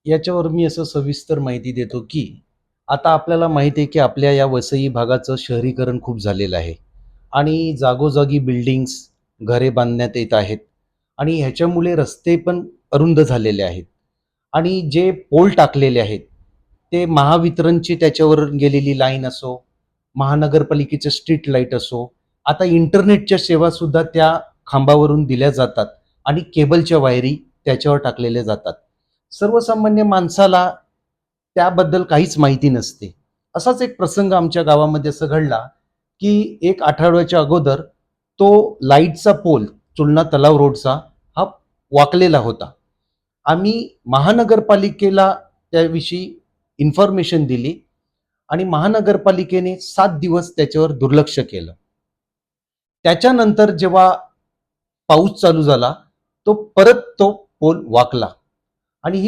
याच्यावर मी असं सविस्तर माहिती देतो की आता आपल्याला माहिती आहे की आपल्या या वसई भागाचं शहरीकरण खूप झालेलं आहे आणि जागोजागी बिल्डिंग्स, घरे बांधण्यात येत आहेत आणि ह्याच्यामुळे रस्ते पण अरुंद झालेले आहेत आणि जे पोल टाकलेले आहेत ते महावितरणची त्याच्यावर गेलेली लाईन असो, महानगरपालिकेचे स्ट्रीट लाईट असो, आता इंटरनेटच्या सेवा सुद्धा त्या खांबावरून दिल्या जातात आणि केबलच्या वायरी त्याच्यावर टाकलेल्या जातात. सर्वसामान्य माणसाला त्याबद्दल काहीच माहिती नसते. असाच एक प्रसंग आमच्या गावामध्ये असं घडला, की एक आठवड्याच्या अगोदर तो लाईटचा पोल चुलना तलाव रोडचा हा वाकलेला होता. आम्ही महानगरपालिकेला त्याविषयी इन्फॉर्मेशन दिली आणि महानगरपालिकेने 7 दिवस त्याच्यावर दुर्लक्ष केलं. त्याच्यानंतर जेव्हा पाऊस चालू झाला, तो परत तो पोल वाकला आणि ही